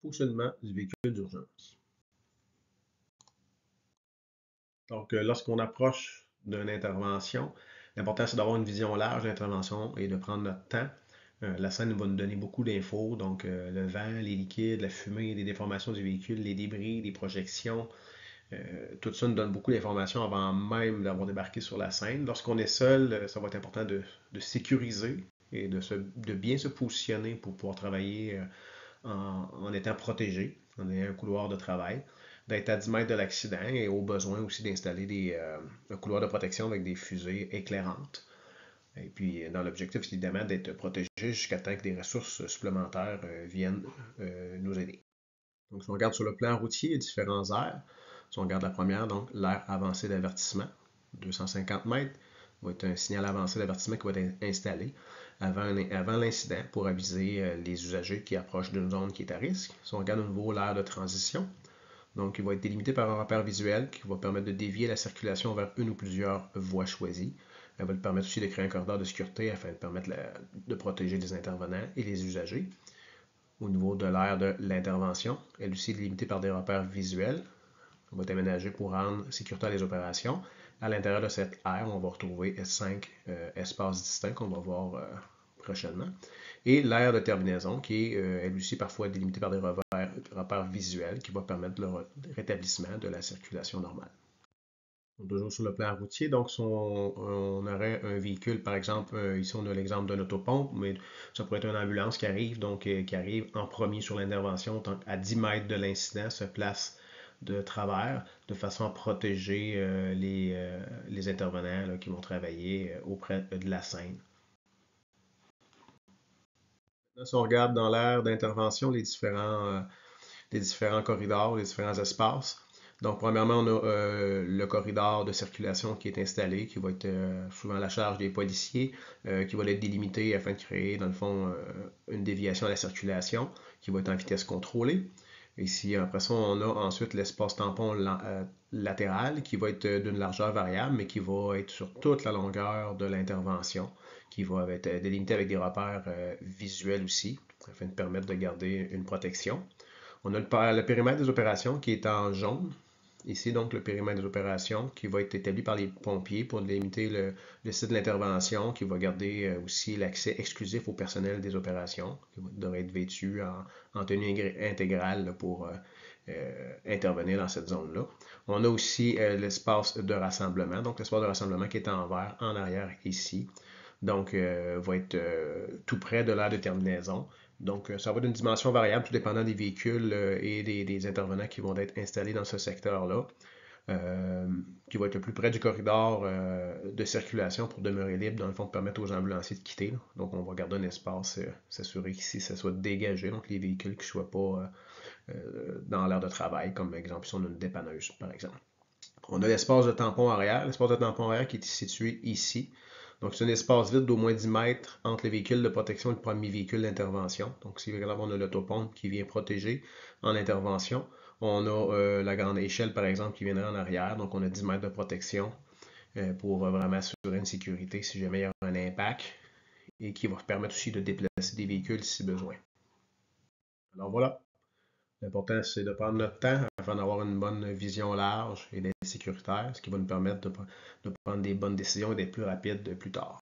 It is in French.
fonctionnement du véhicule d'urgence. Donc, lorsqu'on approche d'une intervention, l'important c'est d'avoir une vision large de l'intervention et de prendre notre temps. La scène va nous donner beaucoup d'infos, donc le vent, les liquides, la fumée, les déformations du véhicule, les débris, les projections. Tout ça nous donne beaucoup d'informations avant même d'avoir débarqué sur la scène. Lorsqu'on est seul, ça va être important de sécuriser et de bien se positionner pour pouvoir travailler en étant protégé, en ayant un couloir de travail, d'être à 10 mètres de l'accident et au besoin aussi d'installer un couloir de protection avec des fusées éclairantes. Et puis, dans l'objectif, évidemment, d'être protégé jusqu'à temps que des ressources supplémentaires viennent nous aider. Donc, si on regarde sur le plan routier, il y a différents aires. Si on regarde la première, donc l'aire avancée d'avertissement, 250 mètres, va être un signal avancé d'avertissement qui va être installé avant l'incident pour aviser les usagers qui approchent d'une zone qui est à risque. Si on regarde au niveau l'aire de transition, donc il va être délimité par un repère visuel qui va permettre de dévier la circulation vers une ou plusieurs voies choisies. Elle va permettre aussi de créer un corridor de sécurité afin de permettre de protéger les intervenants et les usagers. Au niveau de l'aire de l'intervention, elle aussi est délimitée par des repères visuels. On va être aménagé pour rendre sécuritaire les opérations. À l'intérieur de cette aire, on va retrouver 5 espaces distincts qu'on va voir prochainement. Et l'aire de terminaison, qui est elle aussi parfois délimitée par des repères visuels qui va permettre le rétablissement de la circulation normale. Toujours sur le plan routier, donc si on aurait un véhicule, par exemple, ici on a l'exemple d'un autopompe, mais ça pourrait être une ambulance qui arrive, donc qui arrive en premier sur l'intervention, à 10 mètres de l'incident, se place de travers, de façon à protéger les intervenants là, qui vont travailler auprès de la scène. Là, si on regarde dans l'aire d'intervention les différents corridors, les différents espaces, donc, premièrement, on a le corridor de circulation qui est installé, qui va être souvent à la charge des policiers, qui va être délimité afin de créer, dans le fond, une déviation à la circulation, qui va être en vitesse contrôlée. Ici, après ça, on a ensuite l'espace tampon latéral, qui va être d'une largeur variable, mais qui va être sur toute la longueur de l'intervention, qui va être délimité avec des repères visuels aussi, afin de permettre de garder une protection. On a le périmètre des opérations qui est en jaune. Ici, donc, le périmètre des opérations qui va être établi par les pompiers pour limiter le site de l'intervention, qui va garder aussi l'accès exclusif au personnel des opérations, qui devrait être vêtu en tenue intégrale là, pour intervenir dans cette zone-là. On a aussi l'espace de rassemblement, donc l'espace de rassemblement qui est en vert en arrière ici. Donc, va être tout près de l'aire de terminaison. Donc, ça va être une dimension variable, tout dépendant des véhicules et des intervenants qui vont être installés dans ce secteur-là, qui va être le plus près du corridor de circulation pour demeurer libre, dans le fond, de permettre aux ambulanciers de quitter. Là. Donc, on va garder un espace, s'assurer qu'ici, ça soit dégagé, donc les véhicules qui ne soient pas dans l'aire de travail, comme exemple, si on a une dépanneuse, par exemple. On a l'espace de tampon arrière. L'espace de tampon arrière qui est situé ici. Donc, c'est un espace vide d'au moins 10 mètres entre les véhicules de protection et le premier véhicule d'intervention. Donc, si par exemple on a l'autopompe qui vient protéger en intervention, on a la grande échelle, par exemple, qui viendrait en arrière. Donc, on a 10 mètres de protection pour vraiment assurer une sécurité si jamais il y a un impact et qui va permettre aussi de déplacer des véhicules si besoin. Alors voilà. L'important, c'est de prendre notre temps afin d'avoir une bonne vision large et d'être sécuritaire, ce qui va nous permettre de prendre des bonnes décisions et d'être plus rapide plus tard.